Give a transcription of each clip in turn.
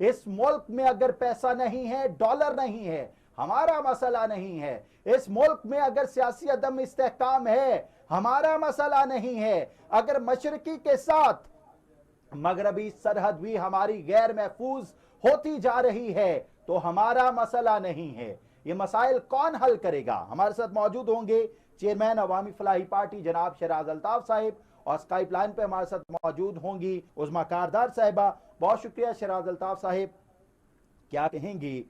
اس ملک میں اگر پیسہ نہیں ہے، ڈالر نہیں ہے، ہمارا مسئلہ نہیں ہے. اس ملک میں اگر سیاسی عدم استحکام ہے، ہمارا مسئلہ نہیں ہے. اگر مشرقی کے ساتھ مغربی سرحد بھی ہماری غیر محفوظ ہوتی جا رہی ہے تو ہمارا مسئلہ نہیں ہے. یہ مسائل کون حل کرے گا؟ ہمارے ساتھ موجود ہوں گے چیئرمین عوامی فلاحی پارٹی جناب شیراز الطاف صاحب، اور اسکائپ لائن پہ ہمارے ساتھ موجود ہوں گی عظمیٰ کاردار صاحبہ. بہت شکریہ شیراز الطاف صاحب. کیا کہیں گی،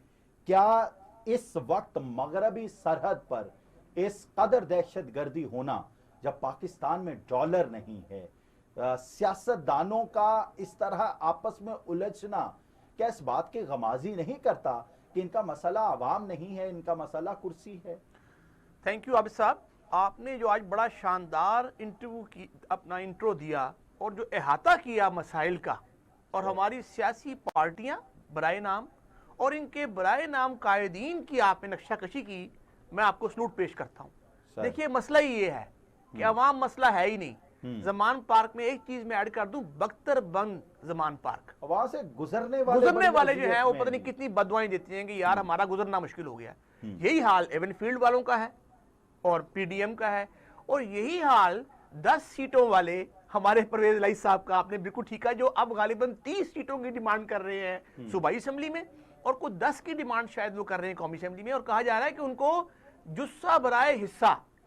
کیا اس وقت مغربی سرحد پر اس قدر دہشت گردی ہونا جب پاکستان میں ڈالر نہیں ہے، سیاست دانوں کا اس طرح آپس میں الجھنا، کیا اس بات کی غمازی نہیں کرتا کہ ان کا مسئلہ عوام نہیں ہے، ان کا مسئلہ کرسی ہے؟ تھینک یو عابد صاحب. آپ نے جو آج بڑا شاندار اپنا انٹرو دیا اور جو احاطہ کیا مسائل کا، اور ہماری سیاسی پارٹیاں برائے نام اور ان کے برائے نام قائدین کی آپ نے نقشہ کشی کی، میں آپ کو سلوٹ پیش کرتا ہوں. دیکھیے مسئلہ ہی یہ ہے کہ عوام مسئلہ ہے ہی نہیں. زمان پارک میں ایک چیز میں ایڈ کر دوں، بختر بند زمان پارک، وہاں سے گزرنے والے جو ہیں وہ پتہ نہیں کتنی بدوائیں دیتی ہیں کہ یار ہمارا گزرنا مشکل ہو گیا. یہی حال ایون فیلڈ والوں کا ہے اور پی ڈی ایم کا ہے، اور یہی حال 10 سیٹوں والے ہمارے پرویز الہی صاحب کا. آپ نے بالکل ٹھیک ہے، جو اب غالباً 30 سیٹوں کی ڈیمانڈ کر رہے ہیں صوبائی اسمبلی میں، اور کچھ 10 کی ڈیمانڈ شاید وہ کر رہے ہیں قومی اسمبلی میں، اور کہا جا رہا ہے کہ ان کو جسہ برائے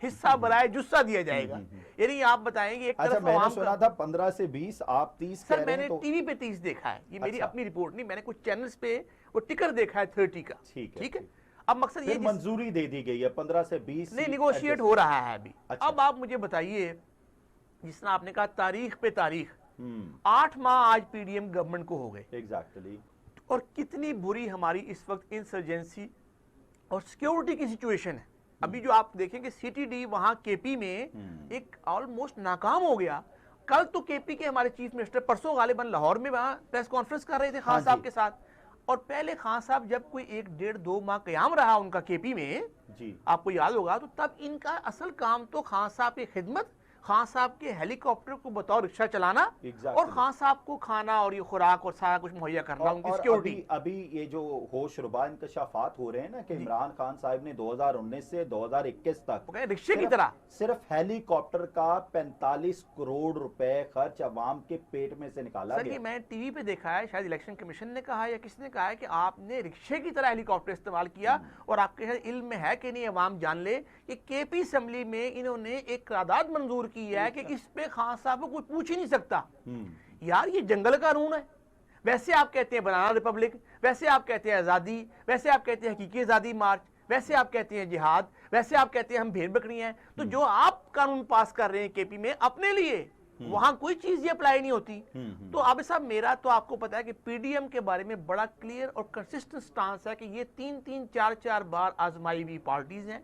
حصہ برائے جسہ دیا جائے گا. یعنی آپ بتائیں گے ایک طرف میں نے سنا تھا 15 سے 20، آپ 30 کہہ رہے ہیں. سر میں نے ٹی وی پہ 30 دیکھا ہے، یہ میری اپنی رپورٹ نہیں، میں نے کچھ چینلز پہ وہ ٹکر دیکھا ہے 30 کا. ٹھیک ہے، اب مقصد یہ منظوری دے دی گئی ہے 15 سے 20 نہیں، نیگوشیٹ ہو رہا ہے ابھی. اب آپ مجھے بتائیے، جس طرح آپ نے کہا تاریخ پہ تاریخ، 8 ماہ آج پی ڈی ایم گورنمنٹ کو ہو گئے. ایگزیکٹلی. اور کتنی بری ہماری اس وقت انسرجنسی اور سیکیورٹی کی سچویشن ہے. ابھی جو آپ دیکھیں کہ سی ٹی ڈی وہاں کے پی میں ایک آلموسٹ ناکام ہو گیا. کل تو کے پی کے ہمارے چیف منسٹر پرسوں غالباً لاہور میں وہاں پریس کانفرنس کر رہے تھے خان صاحب کے ساتھ، اور پہلے خان صاحب جب کوئی 1-1.5-2 ماہ قیام رہا ان کا کے پی میں، آپ کو یاد ہوگا، تو تب ان کا اصل کام تو خان صاحب کی خدمت، خان صاحب کے ہیلی کاپٹر کو بطور رکشہ چلانا، اور خان صاحب کو کھانا اور یہ خوراک اور سارا کچھ مہیا کرنا، ان کی سیکیورٹی. ابھی یہ جو ہوش ربا انکشافات ہو رہے ہیں نا کہ عمران خان صاحب نے 2019 سے 2021 تک رکشے کی طرح صرف ہیلی کاپٹر کا 45 کروڑ روپے خرچ عوام کے پیٹ میں سے نکالا گیا. سر یہ میں ٹی وی پہ دیکھا ہے، شاید الیکشن کمیشن نے کہا یا کس نے کہا ہے کہ آپ نے رکشے کی طرح ہیلی کاپٹر استعمال کیا، اور آپ کے شاید علم میں ہے کہ نہیں عوام جان لے کہ کے پی اسمبلی میں انہوں نے ایک قرارداد منظور کی ہے کہ اس پہ خان صاحب کو کوئی پوچھ ہی نہیں سکتا. یار یہ جنگل قانون ہے. ویسے آپ کہتے ہیں بنانا ریپبلک، ویسے آپ کہتے ہیں آزادی، ویسے آپ کہتے ہیں حقیقی آزادی مارچ، ویسے آپ کہتے ہیں جہاد، ویسے آپ کہتے ہیں ہم بھیڑ بکری ہیں. تو جو آپ قانون پاس کر رہے ہیں کے پی میں اپنے لیے، وہاں کوئی چیز یہ اپلائی نہیں ہوتی. تو عابد صاحب میرا تو آپ کو پتا ہے کہ پی ڈی ایم کے بارے میں بڑا کلیئر اور کنسسٹنٹ سٹانس ہے کہ یہ 3-3 4-4 بار آزمائی ہوئی پارٹیز ہیں.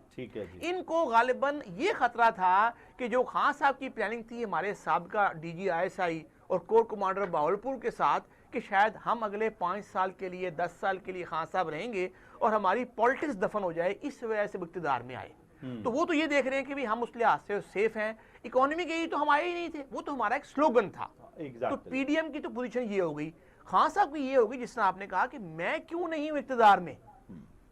ان کو غالباً یہ خطرہ تھا کہ جو خان صاحب کی پلاننگ تھی ہمارے سابقہ D G I S I اور کور کمانڈر باولپور کے ساتھ، کہ شاید ہم اگلے 5 سال کے لیے 10 سال کے لیے خان صاحب رہیں گے اور ہماری پالیٹکس دفن ہو جائے، اس وجہ سے اقتدار میں آئے. تو وہ تو یہ دیکھ رہے ہیں کہ ہم اس لحاظ سے سیف ہیں. اکانومی کے تو ہم آئے ہی نہیں تھے، وہ تو ہمارا ایک سلوگن تھا. تو پی ڈی ایم کی تو پوزیشن یہ ہوگی، خان صاحب کی یہ ہوگی جس طرح آپ نے کہا کہ میں کیوں نہیں ہوں اقتدار میں.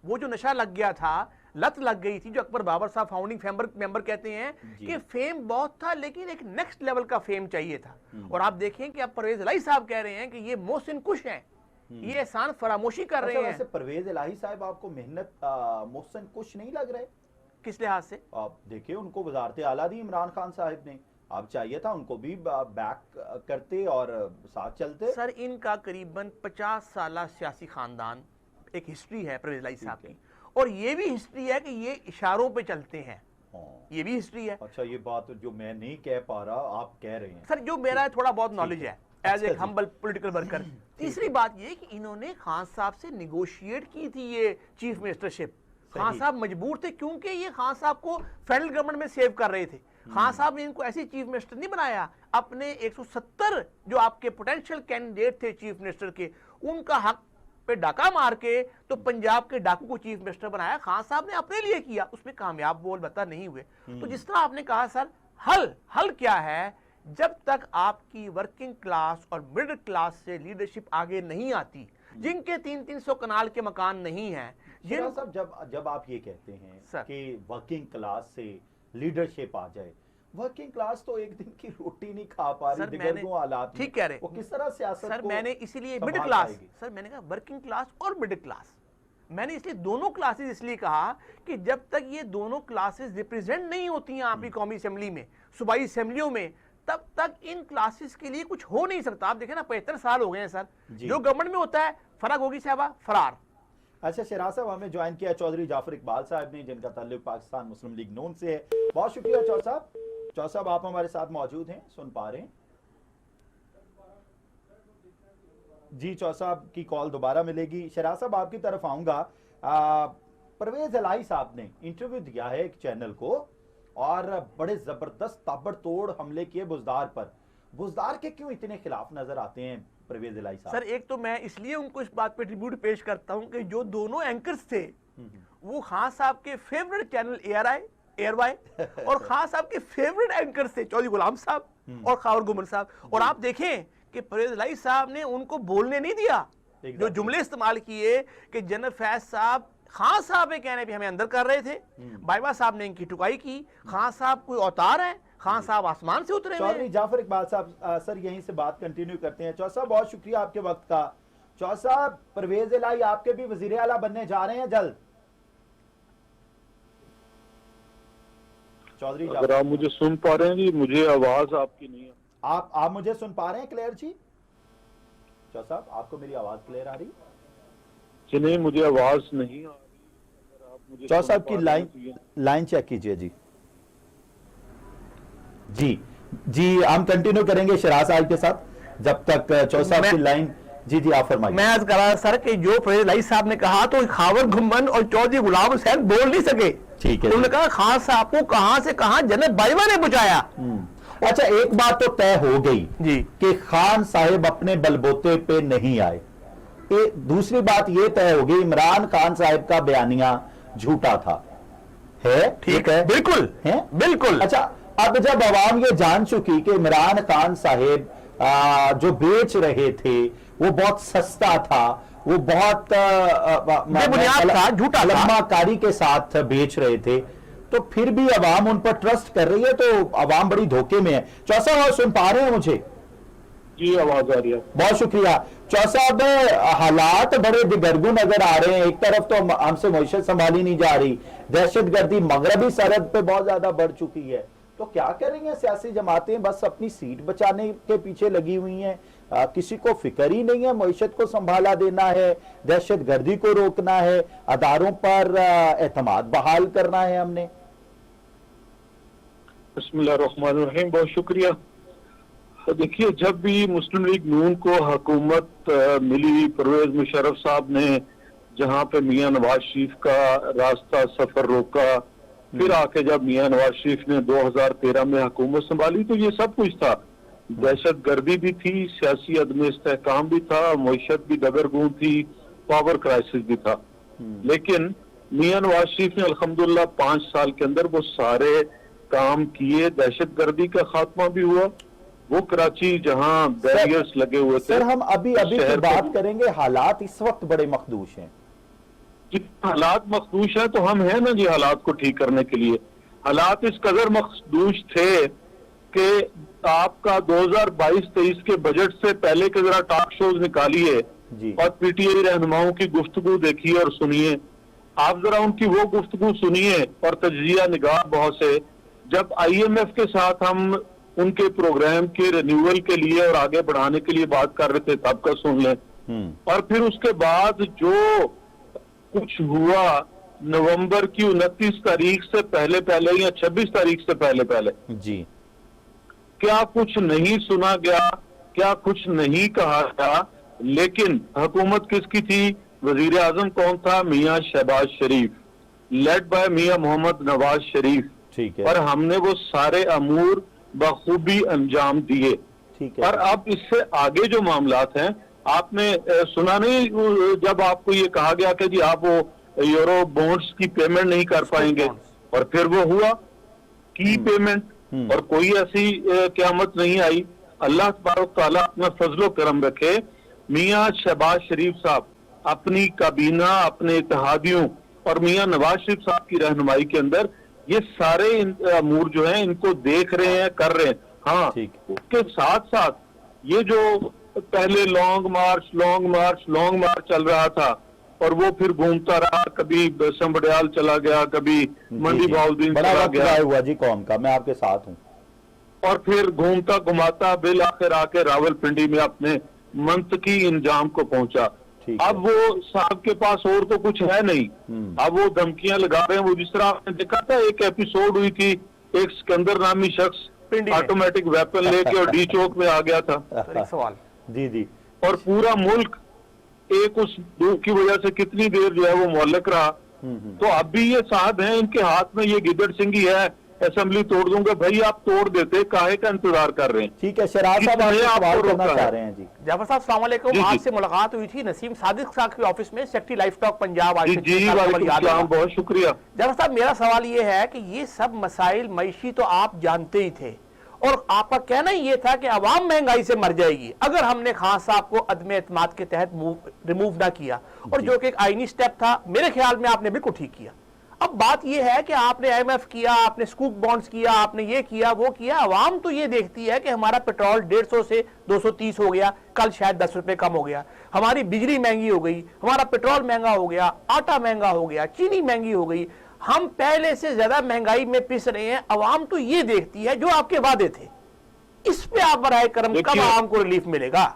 وہ جو نشہ لگ گیا تھا، لت لگ گئی تھی، جو اکبر بابر صاحب فاؤنڈنگ ممبر کہتے ہیں کہ فیم بہت تھا لیکن ایک نیکسٹ لیول کا فیم چاہیے تھا. اور آپ دیکھیں کہ اب پرویز الہی صاحب کہہ رہے ہیں کہ یہ محسن کش ہیں، یہ احسان فراموشی کر رہے ہیں. پرویز الہی صاحب آپ کو محنت محسن کش نہیں لگ رہے؟ کس لحاظ سے؟ آپ دیکھیں ان کو وزارت اعلیٰ دی عمران خان صاحب نے، آپ چاہیے تھا ان کو بھی بیک کرتے اور ساتھ چلتے. سر ان کا قریباً 50 سالہ سیاسی خاندان، ایک ہسٹری ہے پرویز الہی صاحب کی، اور یہ بھی ہسٹری ہے کہ یہ اشاروں پہ چلتے ہیں، یہ بھی ہسٹری ہے. اچھا یہ بات جو میں نہیں کہہ پا رہا آپ کہہ رہے ہیں. سر جو میرا تھوڑا بہت نالج ہے as a humble political worker. تیسری بات یہ کہ انہوں نے خان صاحب سے نیگوشیٹ کی تھی یہ چیف منسٹرشپ. خان صاحب مجبور تھے کیونکہ یہ خان صاحب کو فیڈرل گورنمنٹ میں سیو کر رہے تھے. خان صاحب نے ان کو ایسی چیف منسٹر نہیں بنایا، اپنے 170 جو آپ کے پوٹینشیل کینڈیڈیٹ تھے چیف منسٹر کے، ان کا حق پہ ڈاکہ مار کے تو پنجاب کے ڈاکو کو چیف منسٹر بنایا. خان صاحب نے اپنے لیے کیا، اس میں کامیاب وہ البتہ نہیں ہوئے. تو جس طرح آپ نے کہا سر، حل کیا ہے؟ جب تک آپ کی ورکنگ کلاس اور مڈل کلاس سے لیڈرشپ آگے نہیں آتی، جن کے 300 کنال کے مکان نہیں ہیں. شہراز صاحب جب آپ یہ کہتے ہیں کہ ورکنگ کلاس سے لیڈرشپ آ جائے, ورکنگ کلاس تو ایک دن کی روٹی نہیں کھا پا رہی دیگرگوں حالات میں, ٹھیک کہہ رہے وہ کس طرح سیاست سر کو میں نے اسی لیے سنبھال مڈل کلاس, پائے گی؟ سر میں نے کہا ورکنگ کلاس اور مڈل کلاس, میں نے اس لیے دونوں کلاسز اس لیے کہا کہ جب تک یہ دونوں کلاسز ریپریزنٹ نہیں ہوتی ہیں آپ کی قومی اسمبلی میں, صوبائی اسمبلیوں میں, تب تک ان کلاسز کے لیے کچھ ہو نہیں سکتا. آپ دیکھیں نا 75 سال ہو گئے ہیں سر, جو گورنمنٹ میں ہوتا ہے فرق ہوگی صاحبہ فرار. اچھا شہراز صاحب ہمیں جوائن کیا چودھری جعفر اقبال صاحب نے, جن کا تعلق پاکستان مسلم لیگ نون سے ہے. بہت شکریہ چودھری صاحب. چودھری صاحب آپ ہمارے ساتھ موجود ہیں, سن پا رہے ہیں جی؟ چودھری صاحب کی کال دوبارہ ملے گی. شہراز صاحب آپ کی طرف آؤں گا. پرویز الہی صاحب نے انٹرویو دیا ہے ایک چینل کو اور بڑے زبردست تابڑ توڑ حملے کیے بزدار پر. بزدار کے کیوں اتنے خلاف نظر آتے ہیں پرویز الہی صاحب؟ سر ایک تو میں اس لیے ان کو اس بات پہ ٹریبیوٹ پیش کرتا ہوں کہ جو دونوں اینکرز تھے وہ خان صاحب کے فیورٹ چینل ایئر وائی اور خان صاحب کے فیورٹ اینکرز تھے چودھری غلام صاحب اور خاور گمن صاحب. اور آپ دیکھیں کہ پرویز الہی صاحب نے ان کو بولنے نہیں دیا. جو جملے استعمال کیے کہ جنرل فیض صاحب خان صاحب کے کہنے پہ ہمیں اندر کر رہے تھے, بائبا صاحب نے ان کی ٹکائی کی. خان صاحب کوئی اوتار ہے, خان صاحب آسمان سے اترے ہوئے. چودھری جعفر اقبال صاحب سر یہیں سے بات کنٹینیو کرتے ہیں. چودھری صاحب بہت شکریہ آپ کے وقت کا. چودھری صاحب پرویز الہی آپ کے بھی وزیر اعلیٰ بننے جا رہے ہیں جلد. چودھری اگر آپ مجھے سن پا رہے ہیں جی, مجھے آواز آپ کی نہیں ہے. آپ مجھے سن پا رہے ہیں کلیئر جی؟ چودھری صاحب آپ کو میری آواز کلیئر آ رہی؟ جی نہیں, مجھے آواز نہیں آ رہی. چودھری صاحب کی لائن چیک کیجئے جی. جی ہم کنٹینیو کریں گے شہراز صاحب کے ساتھ جب تک چودھری صاحب کی لائن. جی آپ فرمائیے. میں عرض کر رہا سر کہ جو پرویز الہی صاحب نے کہا تو خاور گھمن اور چودھری غلام حسین بول نہیں سکے. ٹھیک ہے, انہوں نے کہا خان صاحب کو کہاں سے کہاں جنرل بائبا نے بچایا. اچھا ایک بات تو طے ہو گئی جی کہ خان صاحب اپنے بلبوتے پہ نہیں آئے. دوسری بات یہ طے ہو گئی عمران خان صاحب کا بیانیہ جھوٹا تھا. ہے ٹھیک ہے, بالکل بالکل. اچھا اب جب عوام یہ جان چکی کہ عمران خان صاحب جو بیچ رہے تھے وہ بہت سستا تھا, وہ بہت لمحہ کاری کے ساتھ بیچ رہے تھے, تو پھر بھی عوام ان پر ٹرسٹ کر رہی ہے, تو عوام بڑی دھوکے میں ہے. چودھری صاحب سن پا رہے ہیں مجھے؟ جی آواز آ رہی ہے. بہت شکریہ. چودھری صاحب حالات بڑے دگرگوں نظر آ رہے ہیں. ایک طرف تو ہم سے معیشت سنبھالی نہیں جا رہی, دہشت گردی مغربی سرحد پہ بہت زیادہ بڑھ چکی ہے, تو کیا کریں گے سیاسی جماعتیں؟ بس اپنی سیٹ بچانے کے پیچھے لگی ہوئی ہیں, کسی کو فکر ہی نہیں ہے. معیشت کو سنبھالا دینا ہے, دہشت گردی کو روکنا ہے, اداروں پر اعتماد بحال کرنا ہے ہم نے. بسم اللہ الرحمن الرحیم. بہت شکریہ. دیکھیے جب بھی مسلم لیگ نون کو حکومت ملی, پرویز مشرف صاحب نے جہاں پہ میاں نواز شریف کا راستہ سفر روکا, پھر آ کے جب میاں نواز شریف نے 2013 میں حکومت سنبھالی تو یہ سب کچھ تھا. دہشت گردی بھی تھی, سیاسی عدم استحکام بھی تھا, معیشت بھی دگرگوں تھی, پاور کرائسس بھی تھا. لیکن میاں نواز شریف نے الحمدللہ 5 سال کے اندر وہ سارے کام کیے. دہشت گردی کا خاتمہ بھی ہوا, وہ کراچی جہاں بیریئرز لگے ہوئے تھے. سر ہم ابھی کی بات کریں گے, حالات اس وقت بڑے مخدوش ہیں. حالات مخدوش ہیں تو ہم ہیں نا جی حالات کو ٹھیک کرنے کے لیے. حالات اس قدر مخدوش تھے کہ آپ کا 2022-23 کے بجٹ سے پہلے کے ذرا ٹاک شوز نکالیے اور پی ٹی آئی رہنماؤں کی گفتگو دیکھیے اور سنیے. آپ ذرا ان کی وہ گفتگو سنیے اور تجزیہ نگار بہت سے. جب آئی ایم ایف کے ساتھ ہم ان کے پروگرام کے رینیول کے لیے اور آگے بڑھانے کے لیے بات کر رہے تھے تب کا سن لیں. اور پھر اس کے بعد جو کچھ ہوا نومبر کی 29 تاریخ سے پہلے یا 26 تاریخ سے پہلے جی, کیا کچھ نہیں سنا گیا, کیا کچھ نہیں کہا گیا. لیکن حکومت کس کی تھی, وزیر اعظم کون تھا, میاں شہباز شریف, لیڈ بائی میاں محمد نواز شریف. ٹھیک ہے, اور ہم نے وہ سارے امور بخوبی انجام دیے. اور اب اس سے آگے جو معاملات ہیں, آپ نے سنا نہیں جب آپ کو یہ کہا گیا کہ جی آپ وہ یورو بونڈز کی پیمنٹ نہیں کر پائیں گے, اور پھر وہ ہوا کی پیمنٹ, اور کوئی ایسی قیامت نہیں آئی. اللہ تبارک تعالیٰ اپنا فضل و کرم رکھے. میاں شہباز شریف صاحب اپنی کابینہ، اپنے اتحادیوں اور میاں نواز شریف صاحب کی رہنمائی کے اندر یہ سارے امور جو ہیں ان کو دیکھ رہے ہیں، کر رہے ہیں. ہاں ٹھیک. اس کے ساتھ ساتھ یہ جو پہلے لانگ مارچ چل رہا تھا اور وہ پھر گھومتا رہا، کبھی سنبڑیال چلا گیا، کبھی منڈی بہاؤالدین بڑا چلا وقت گیا، ضائع ہوا جی قوم کا، میں آپ کے ساتھ ہوں. اور پھر گھومتا گھماتا بالآخر آ کے راول پنڈی میں اپنے منطقی انجام کو پہنچا. ٹھیک اب وہ صاحب کے پاس اور تو کچھ ہے نہیں، اب وہ دھمکیاں لگا رہے ہیں. وہ جس طرح آپ نے دیکھا تھا ایک ایپیسوڈ ہوئی تھی، ایک سکندر نامی شخص پنڈی میں آٹومیٹک ویپن لے کے اور ڈی چوک میں آ گیا تھا، سر ایک سوال، جی اور پورا ملک ایک اس دور کی وجہ سے کتنی دیر جو ہے وہ معلق رہا. تو اب بھی یہ صاحب ہیں، ان کے ہاتھ میں یہ گدڑ سنگھی ہے، اسمبلی توڑ دوں گا. بھائی آپ توڑ دیتے، کاہے کا انتظار کر رہے ہیں؟ ٹھیک ہے. شراز صاحب آپ کتنے سے آپ سوال کو کرنا روکا چاہ ہے؟ رہے ہیں جی. جعفر صاحب السلام علیکم. جی. آج سے ملاقات ہوئی تھی نسیم صادق صاحب کے آفس میں، سیکٹری لائف ٹاک پنجاب. آج سے جی 6 سال قبل وعلیکم یاد السلام، ہوگا. بہت شکریہ. جعفر صاحب میرا سوال یہ ہے کہ یہ سب مسائل معیشی تو آپ جانتے ہی تھے، اور آپ کا کہنا یہ تھا کہ عوام مہنگائی سے مر جائے گی اگر ہم نے خان صاحب کو عدم اعتماد کے تحت ریموو نہ کیا، اور جو کہ ایک آئینی سٹیپ تھا میرے خیال میں آپ نے بالکل ٹھیک کیا. اب بات یہ ہے کہ آپ نے ایم ایف کیا، آپ نے سکوک بانڈز کیا، آپ نے یہ کیا وہ کیا. عوام تو یہ دیکھتی ہے کہ ہمارا پیٹرول 150 سے 230 ہو گیا، کل شاید 10 روپے کم ہو گیا، ہماری بجلی مہنگی ہو گئی، ہمارا پیٹرول مہنگا ہو گیا، آٹا مہنگا ہو گیا، چینی مہنگی ہو گئی، ہم پہلے سے زیادہ مہنگائی میں پس رہے ہیں. عوام تو یہ دیکھتی ہے جو آپ کے وعدے تھے. اس پہ آپ برائے کرم کب عوام کو ریلیف ملے گا؟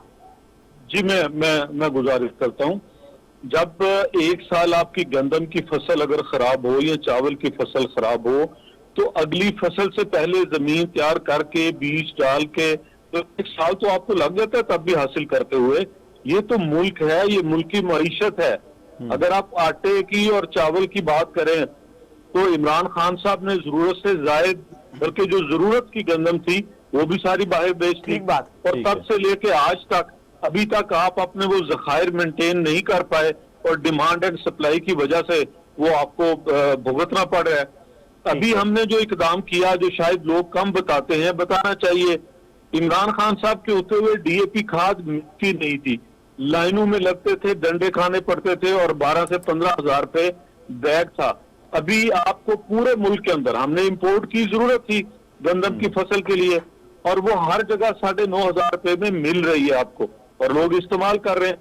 جی میں گزارش کرتا ہوں، جب ایک سال آپ کی گندم کی فصل اگر خراب ہو یا چاول کی فصل خراب ہو تو اگلی فصل سے پہلے زمین تیار کر کے بیج ڈال کے تو ایک سال تو آپ کو لگ جاتا ہے تب بھی حاصل کرتے ہوئے. یہ تو ملک ہے، یہ ملکی معیشت ہے. اگر آپ آٹے کی اور چاول کی بات کریں تو عمران خان صاحب نے ضرورت سے زائد، بلکہ جو ضرورت کی گندم تھی وہ بھی ساری باہر بیچ دی، اور تب سے لے کے آج تک ابھی تک آپ اپنے وہ ذخائر مینٹین نہیں کر پائے، اور ڈیمانڈ اینڈ سپلائی کی وجہ سے وہ آپ کو بھگتنا پڑ رہا ہے. ابھی ہم نے جو اقدام کیا جو شاید لوگ کم بتاتے ہیں، بتانا چاہیے. عمران خان صاحب کے ہوتے ہوئے ڈی اے پی کھاد کی نہیں تھی، لائنوں میں لگتے تھے، ڈنڈے کھانے پڑتے تھے، اور 12 سے 15 ہزار روپے بیگ تھا. ابھی آپ کو پورے ملک کے اندر ہم نے امپورٹ کی ضرورت تھی گندم کی فصل کے لیے، اور وہ ہر جگہ 9,500 روپے میں مل رہی ہے آپ کو، اور لوگ استعمال کر رہے ہیں.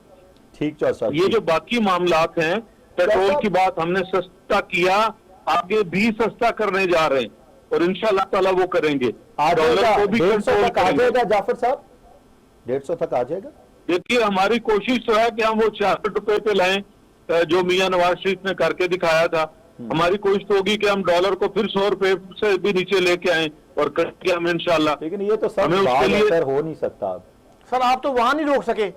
ٹھیک صاحب. یہ جو باقی معاملات ہیں، پیٹرول کی بات ہم نے سستا کیا، آگے بھی سستا کرنے جا رہے ہیں، اور انشاءاللہ تعالیٰ وہ کریں گے. ڈالر کو بھی 150 کنٹرول تک آ کریں جائے گے. گا جعفر صاحب؟ 150 تک آ جائے گا؟ دیکھیے ہماری کوشش تو ہے کہ ہم وہ 66 روپے پہ لائیں جو میاں نواز شریف نے کر کے دکھایا تھا. ہماری کوشش تو ہوگی کہ ہم ڈالر کو پھر 100 روپے سے بھی نیچے لے کے آئیں، اور کریں گے ہم انشاءاللہ. لیکن یہ تو سب ہمیں اس کے لیے بات ہو نہیں سکتا. سر آپ تو وہاں نہیں روک سکے.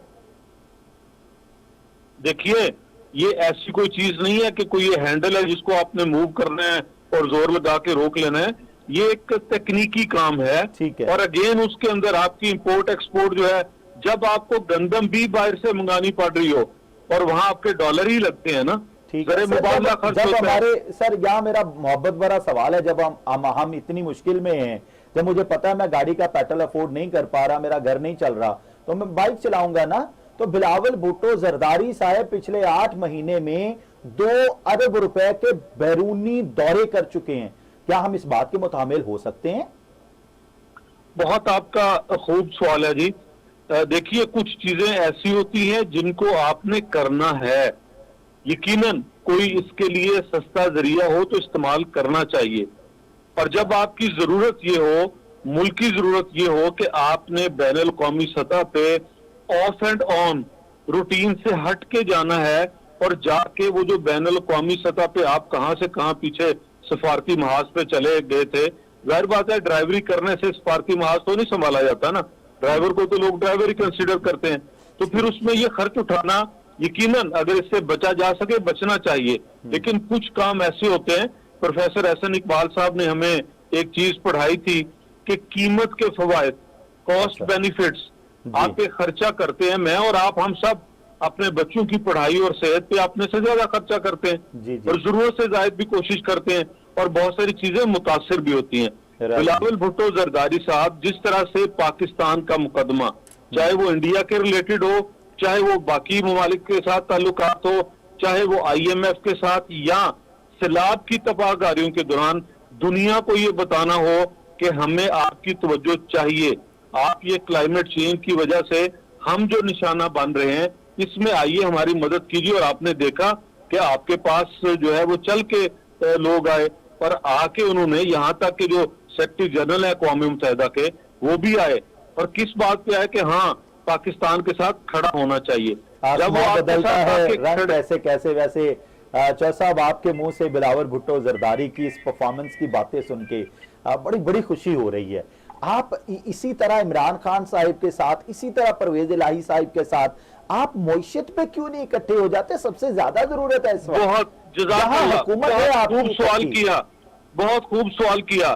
دیکھیے یہ ایسی کوئی چیز نہیں ہے کہ کوئی یہ ہینڈل ہے جس کو آپ نے موو کرنا ہے اور زور لگا کے روک لینا ہے. یہ ایک تکنیکی کام ہے. اور اگین اس کے اندر آپ کی امپورٹ ایکسپورٹ جو ہے، جب آپ کو گندم بھی باہر سے منگانی پڑ رہی ہو اور وہاں آپ کے ڈالر ہی لگتے ہیں نا، مبادلہ خرچ جب ہوتا ہے. ہمارے سر یہاں میرا محبت بھرا سوال ہے، جب ہم اتنی مشکل میں ہیں، جب مجھے پتا ہے میں گاڑی کا پیٹرول افورڈ نہیں کر پا رہا، میرا گھر نہیں چل رہا، تو میں بائک چلاؤں گا نا. تو بلاول بھٹو زرداری صاحب پچھلے 8 مہینے میں 2 ارب روپے کے بیرونی دورے کر چکے ہیں. کیا ہم اس بات کے متحمل ہو سکتے ہیں؟ بہت آپ کا خوب سوال ہے جی. دیکھیے کچھ چیزیں ایسی ہوتی ہیں جن کو آپ نے کرنا ہے، یقیناً کوئی اس کے لیے سستا ذریعہ ہو تو استعمال کرنا چاہیے. اور جب آپ کی ضرورت یہ ہو، ملکی ضرورت یہ ہو کہ آپ نے بین الاقوامی سطح پہ آف اینڈ آن روٹین سے ہٹ کے جانا ہے، اور جا کے وہ جو بین الاقوامی سطح پہ آپ کہاں سے کہاں پیچھے سفارتی محاذ پہ چلے گئے تھے. ظاہر بات ہے ڈرائیوری کرنے سے سفارتی محاذ تو نہیں سنبھالا جاتا نا، ڈرائیور کو تو لوگ ڈرائیور ہی کنسیڈر کرتے ہیں. تو پھر اس میں یہ خرچ اٹھانا یقیناً اگر اس سے بچا جا سکے بچنا چاہیے. لیکن کچھ کام ایسے ہوتے ہیں، پروفیسر احسن اقبال صاحب نے ہمیں ایک چیز پڑھائی تھی کہ قیمت کے فوائد، کاسٹ بینیفٹس، آپ پہ خرچہ کرتے ہیں. میں اور آپ ہم سب اپنے بچوں کی پڑھائی اور صحت پہ اپنے سے زیادہ خرچہ کرتے ہیں، اور ضرورت سے زائد بھی کوشش کرتے ہیں، اور بہت ساری چیزیں متاثر بھی ہوتی ہیں. بلاول بھٹو زرداری صاحب جس طرح سے پاکستان کا مقدمہ، چاہے وہ انڈیا کے ریلیٹڈ ہو چاہے وہ باقی ممالک کے ساتھ تعلقات ہو, چاہے وہ IMF کے ساتھ, یا سیلاب کی تباہ کاریوں کے دوران دنیا کو یہ بتانا ہو کہ ہمیں آپ کی توجہ چاہیے, آپ یہ کلائمیٹ چینج کی وجہ سے ہم جو نشانہ بن رہے ہیں اس میں آئیے ہماری مدد کیجیے. اور آپ نے دیکھا کہ آپ کے پاس جو ہے وہ چل کے لوگ آئے, پر آ کے انہوں نے یہاں تک کہ جو سیکرٹری جنرل ہے اقوام متحدہ کے وہ بھی آئے, اور کس بات پہ آئے کہ ہاں پاکستان کے ساتھ کھڑا ہونا چاہیے. جب وہ آپ کے بدلتا ساتھ ہے آ کے رنگ کیسے کیسے. ویسے چودھری صاحب آپ کے منہ سے بلاول بھٹو زرداری کی اس پرفارمنس کی باتیں سن کے بڑی بڑی خوشی ہو رہی ہے. آپ اسی طرح عمران خان صاحب کے ساتھ, اسی طرح پرویز الہی صاحب کے ساتھ آپ معیشت پہ کیوں نہیں اکٹھے ہو جاتے؟ سب سے زیادہ ضرورت ہے اس وقت. بہت جزاک اللہ, حکومت ہے بہت آپ خوب کی سوال اکٹھی. کیا, بہت خوب سوال کیا.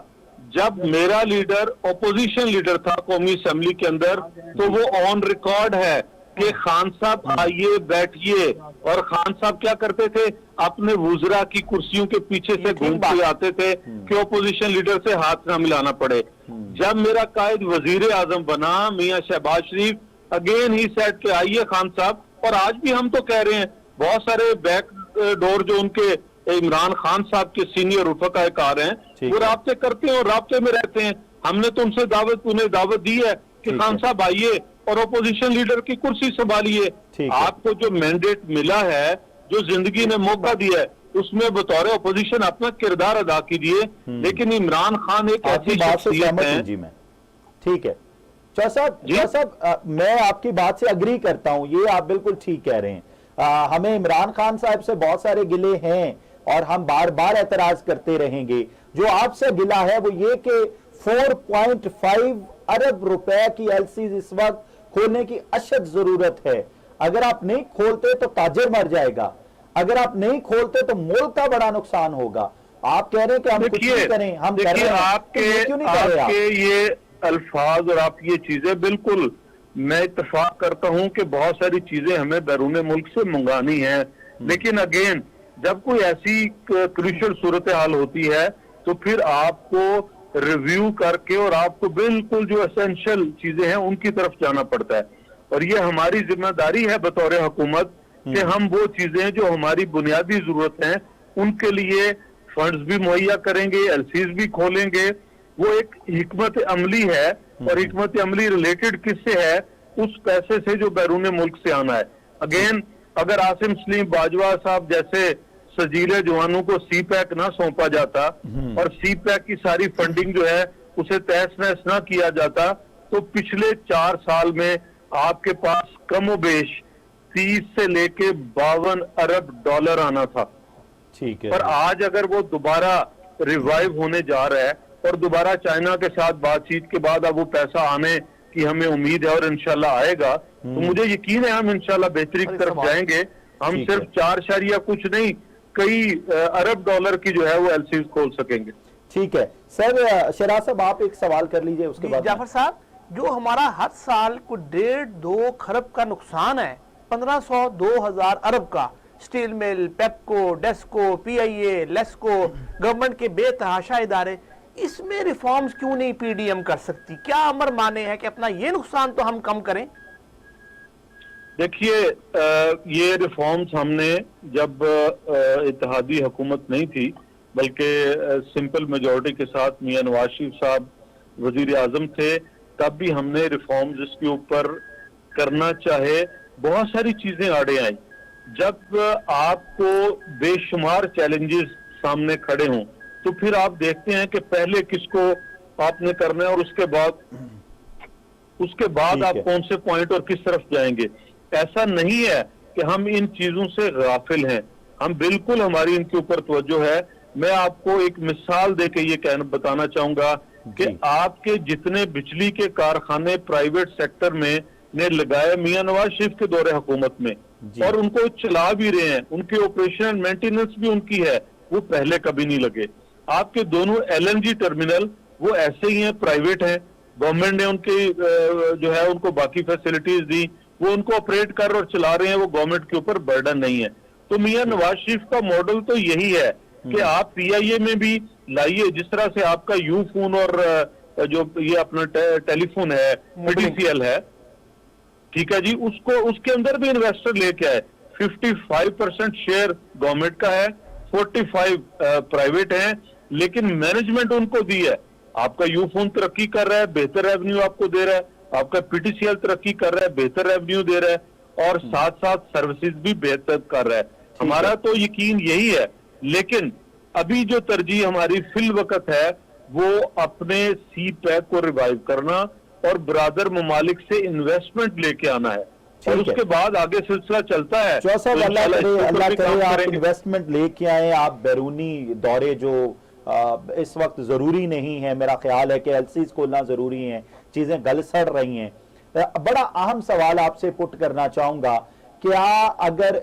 جب میرا لیڈر اپوزیشن لیڈر تھا قومی اسمبلی کے اندر تو وہ آن ریکارڈ ہے کہ خان صاحب آئیے بیٹھیے, اور خان صاحب کیا کرتے تھے اپنے وزراء کی کرسیوں کے پیچھے سے گھومتے آتے تھے کہ اپوزیشن لیڈر سے ہاتھ نہ ملانا پڑے. جب میرا قائد وزیر اعظم بنا میاں شہباز شریف, اگین ہی سیٹ کہ آئیے خان صاحب, اور آج بھی ہم تو کہہ رہے ہیں بہت سارے بیک ڈور جو ان کے عمران خان صاحب کے سینئر رفقا کار ہیں وہ رابطے کرتے ہیں اور رابطے میں رہتے ہیں. ہم نے تو ان سے انہیں دعوت دی ہے کہ خان صاحب آئیے اور اپوزیشن لیڈر کی کرسی سنبھالیے. آپ کو جو مینڈیٹ ملا ہے, جو زندگی نے موقع دیا ہے, اس میں بطور اپوزیشن اپنا کردار ادا کیجیے. لیکن عمران خان ایک ایسی شخصیت ہے. جی میں ٹھیک ہے چودھری صاحب, میں آپ کی بات سے اگری کرتا ہوں, یہ آپ بالکل ٹھیک کہہ رہے ہیں. ہمیں عمران خان صاحب سے بہت سارے گلے ہیں اور ہم بار بار اعتراض کرتے رہیں گے. جو آپ سے گلہ ہے وہ یہ کہ 4.5 ارب روپے کی LCs اس وقت کھولنے کی اشد ضرورت ہے. اگر آپ نہیں کھولتے تو تاجر مر جائے گا, اگر آپ نہیں کھولتے تو ملک کا بڑا نقصان ہوگا. آپ کہہ رہے ہیں کہ ہم کچھ نہیں کریں, ہم کہہ رہے ہیں آپ کے یہ الفاظ اور آپ کی یہ چیزیں, بالکل میں اتفاق کرتا ہوں کہ بہت ساری چیزیں ہمیں بیرون ملک سے منگانی ہیں, لیکن اگین جب کوئی ایسی کریشل صورتحال ہوتی ہے تو پھر آپ کو ریویو کر کے اور آپ کو بالکل جو اسینشل چیزیں ہیں ان کی طرف جانا پڑتا ہے. اور یہ ہماری ذمہ داری ہے بطور حکومت کہ ہم وہ چیزیں جو ہماری بنیادی ضرورت ہیں ان کے لیے فنڈز بھی مہیا کریں گے, LCs بھی کھولیں گے. وہ ایک حکمت عملی ہے, اور حکمت عملی ریلیٹڈ کس سے ہے؟ اس پیسے سے جو بیرون ملک سے آنا ہے. اگین اگر عاصم سلیم باجوہ صاحب جیسے سجیلے جوانوں کو سی پیک نہ سونپا جاتا اور سی پیک کی ساری فنڈنگ جو ہے اسے تحس نحس نہ کیا جاتا تو پچھلے 4 سال میں آپ کے پاس کم و بیش 30 سے لے کے 52 ارب ڈالر آنا تھا. ٹھیک ہے, پر آج اگر وہ دوبارہ ریوائیو ہونے جا رہا ہے اور دوبارہ چائنا کے ساتھ بات چیت کے بعد اب وہ پیسہ آنے کی ہمیں امید ہے اور انشاءاللہ آئے گا, تو مجھے یقین ہے ہم انشاءاللہ بہتری کی طرف جائیں گے. ہم صرف 4 کچھ نہیں, کئی ارب ڈالر کی جو ہے وہ LCs کھول سکیں گے. ٹھیک ہے سر. شہراز صاحب آپ ایک سوال کر لیجئے, اس کے بعد جعفر صاحب, جو ہمارا ہر سال کو 1.5-2 خرب کا نقصان ہے, 1500-2000 ارب کا, steel mill, PEPCO, DISCO, PIA, LESCO, government کے بے تحاشا ادارے, اس میں ریفارمز کیوں نہیں PDM کر سکتی؟ کیا امر مانے ہے کہ اپنا یہ نقصان تو ہم کم کریں؟ دیکھیے, یہ ریفارمز ہم نے جب اتحادی حکومت نہیں تھی بلکہ سمپل میجورٹی کے ساتھ میاں نواز شریف صاحب وزیر اعظم تھے, تب بھی ہم نے ریفارمز اس کے اوپر کرنا چاہے. بہت ساری چیزیں آڑے آئیں. جب آپ کو بے شمار چیلنجز سامنے کھڑے ہوں تو پھر آپ دیکھتے ہیں کہ پہلے کس کو آپ نے کرنا ہے اور اس کے بعد آپ کون سے پوائنٹ اور کس طرف جائیں گے. ایسا نہیں ہے کہ ہم ان چیزوں سے غافل ہیں, ہم بالکل, ہماری ان کے اوپر توجہ ہے. میں آپ کو ایک مثال دے کے یہ بتانا چاہوں گا کہ آپ کے جتنے بجلی کے کارخانے پرائیویٹ سیکٹر میں نے لگائے میاں نواز شریف کے دور حکومت میں, اور ان کو چلا بھی رہے ہیں, ان کے آپریشن اینڈ مینٹیننس بھی ان کی ہے, وہ پہلے کبھی نہیں لگے. آپ کے دونوں LNG ٹرمینل وہ ایسے ہی ہیں, پرائیویٹ ہیں, گورنمنٹ نے ان کی جو ہے ان کو باقی فیسلٹیز دی, وہ ان کو آپریٹ کر اور چلا رہے ہیں, وہ گورنمنٹ کے اوپر برڈن نہیں ہے. تو میاں نواز شریف کا ماڈل تو یہی ہے کہ آپ PIA میں بھی لائیے, جس طرح سے آپ کا یو فون اور جو یہ اپنا ٹیلی فون ہے PDCL ہے, ٹھیک ہے جی, اس کے اندر بھی انویسٹر لے کے آئے. 55% شیئر گورنمنٹ کا ہے, 45 پرائیویٹ ہیں, لیکن مینجمنٹ ان کو دی ہے. آپ کا یو فون ترقی کر رہا ہے, بہتر ریونیو آپ کو دے رہا ہے. آپ کا پی ٹی سی ایل ترقی کر رہا ہے, بہتر ریونیو دے رہا ہے, اور ساتھ ساتھ سروسز بھی بہتر کر رہا ہے. ہمارا تو یقین یہی ہے, لیکن ابھی جو ترجیح ہماری فی الوقت ہے وہ اپنے سی پیک کو ریوائیو کرنا اور برادر ممالک سے انویسٹمنٹ لے کے آنا ہے, اور اس کے بعد آگے سلسلہ چلتا ہے. چو صاحب اللہ کرے آپ انویسٹمنٹ لے کے آئیں, آپ بیرونی دورے جو اس وقت ضروری نہیں ہے, میرا خیال ہے کہ ایلسیز کھولنا ضروری ہیں, چیزیں گل سڑ رہی ہیں. بڑا اہم سوال آپ سے پٹ کرنا چاہوں گا, کیا اگر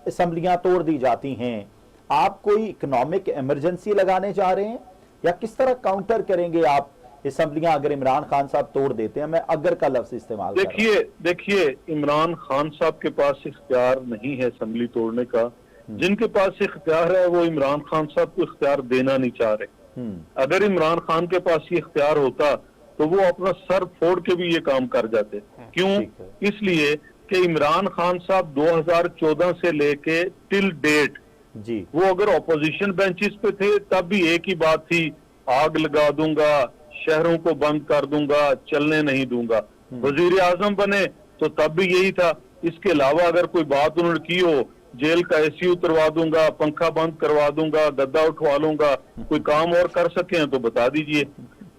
اسمبلیاں توڑ دی جاتی ہیں آپ کوئی اکنامک ایمرجنسی لگانے جا رہے ہیں, یا کس طرح کاؤنٹر کریں گے آپ اسمبلیاں اگر عمران خان صاحب توڑ دیتے ہیں؟ میں اگر کا لفظ استعمال کر رہا ہوں. دیکھیے عمران خان صاحب کے پاس اختیار نہیں ہے اسمبلی توڑنے کا. جن کے پاس اختیار ہے وہ عمران خان صاحب کو اختیار دینا نہیں چاہ رہے. اگر عمران خان کے پاس یہ اختیار ہوتا تو وہ اپنا سر پھوڑ کے بھی یہ کام کر جاتے. کیوں؟ اس لیے کہ عمران خان صاحب 2014 سے لے کے ٹل ڈیٹ جی وہ اگر اپوزیشن بینچز پہ تھے تب بھی ایک ہی بات تھی, آگ لگا دوں گا, شہروں کو بند کر دوں گا, چلنے نہیں دوں گا. وزیر اعظم بنے تو تب بھی یہی تھا. اس کے علاوہ اگر کوئی بات انہوں نے کی ہو, جیل کا اے سی اتروا دوں گا, پنکھا بند کروا دوں گا, گدا اٹھوا لوں گا, کوئی کام اور کر سکیں تو بتا دیجئے.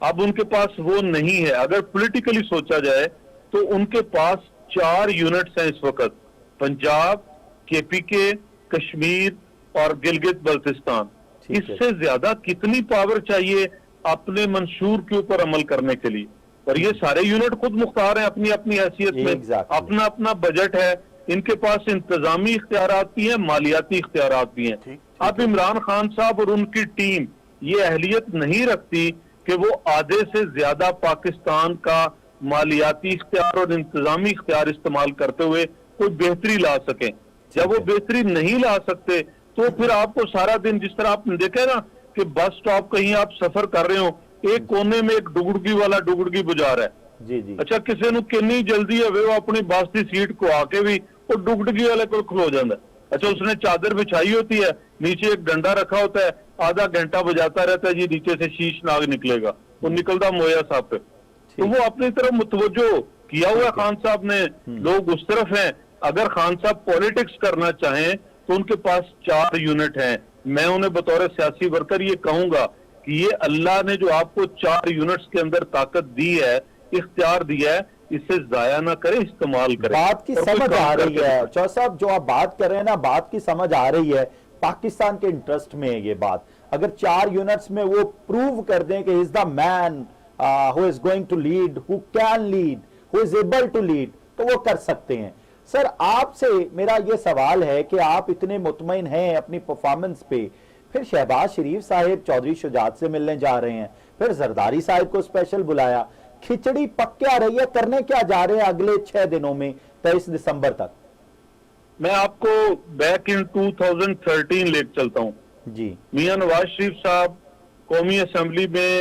اب ان کے پاس وہ نہیں ہے. اگر پولیٹیکلی سوچا جائے تو ان کے پاس 4 یونٹس ہیں اس وقت, پنجاب, کے پی کے, کشمیر اور گلگت بلتستان. اس سے زیادہ کتنی پاور چاہیے اپنے منشور کے اوپر عمل کرنے کے لیے؟ اور یہ سارے یونٹ خود مختار ہیں اپنی اپنی حیثیت میں, اپنا اپنا بجٹ ہے, ان کے پاس انتظامی اختیارات بھی ہیں, مالیاتی اختیارات بھی ہیں. اب عمران خان صاحب اور ان کی ٹیم یہ اہلیت نہیں رکھتی کہ وہ آدھے سے زیادہ پاکستان کا مالیاتی اختیار اور انتظامی اختیار استعمال کرتے ہوئے کوئی بہتری لا سکیں. جب وہ بہتری نہیں لا سکتے تو پھر آپ کو سارا دن, جس طرح آپ نے دیکھا نا کہ بس سٹاپ کہیں آپ سفر کر رہے ہو, ایک کونے میں ایک ڈگڑگی والا ڈگڑگی بجا رہا ہے. جی جی اچھا کسی نو کنی جلدی ہے وہ اپنی بس کی سیٹ کو آ کے بھی وہ ڈگڑگی والے کو کھلو جاتا ہے. اچھا اس نے چادر بچھائی ہوتی ہے, نیچے ایک ڈنڈا رکھا ہوتا ہے, آدھا گھنٹہ بجاتا رہتا ہے, جی نیچے سے شیش ناگ نکلے گا, وہ نکلتا مویا صاحب پہ. تو وہ اپنی طرف متوجہ کیا ہوا خان صاحب نے, لوگ اس طرف ہیں. اگر خان صاحب پولیٹکس کرنا چاہیں تو ان کے پاس 4 یونٹ ہیں. میں انہیں بطور سیاسی ورکر یہ کہوں گا کہ یہ اللہ نے جو آپ کو 4 یونٹس کے اندر طاقت دی ہے, اختیار دیا ہے, اسے ضائع نہ کریں, استعمال کریں. بات کی سمجھ آ رہی ہے چو صاحب, جو آپ بات کر رہے ہیں نا, بات کی سمجھ آ رہی ہے. پاکستان کے انٹرسٹ میں ہے یہ بات. اگر 4 یونٹس میں وہ پروو کر دیں کہ is the man who is going to lead, who can lead, who is able to lead, تو وہ کر سکتے ہیں. سر آپ سے میرا یہ سوال ہے کہ آپ اتنے مطمئن ہیں اپنی پرفارمنس پہ, پھر شہباز شریف صاحب چودھری شجاعت سے ملنے جا رہے ہیں, پھر زرداری صاحب کو اسپیشل بلایا, کھچڑی پک کیا رہی ہے, کرنے کیا جا رہے ہیں اگلے 6 دنوں میں 23 دسمبر تک؟ میں آپ کو بیک ان 2013 لے چلتا ہوں جی. میاں نواز شریف صاحب قومی اسمبلی میں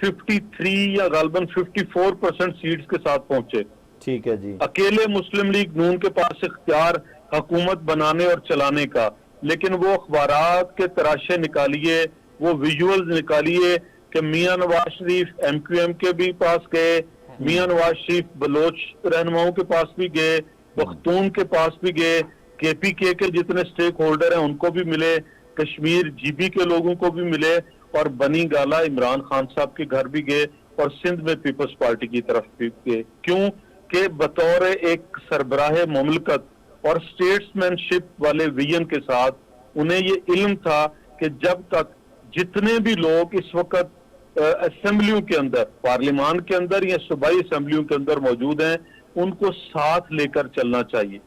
53 یا غالباً 54% سیٹس کے ساتھ پہنچے. ٹھیک ہے جی. اکیلے مسلم لیگ نون کے پاس اختیار حکومت بنانے اور چلانے کا, لیکن وہ اخبارات کے تراشے نکالیے, وہ ویژولز نکالیے کہ Mian Nawaz Sharif M Q M کے بھی پاس گئے, میاں نواز شریف بلوچ رہنماؤں کے پاس بھی گئے, پختون کے پاس بھی گئے, کے پی کے جتنے سٹیک ہولڈر ہیں ان کو بھی ملے, کشمیر جی بی کے لوگوں کو بھی ملے, اور بنی گالا عمران خان صاحب کے گھر بھی گئے, اور سندھ میں پیپلز پارٹی کی طرف بھی گئے. کیوں کہ بطور ایک سربراہ مملکت اور سٹیٹسمین شپ والے ویژن کے ساتھ انہیں یہ علم تھا کہ جب تک جتنے بھی لوگ اس وقت اسمبلیوں کے اندر, پارلیمان کے اندر یا صوبائی اسمبلیوں کے اندر موجود ہیں, ان کو ساتھ لے کر چلنا چاہیے.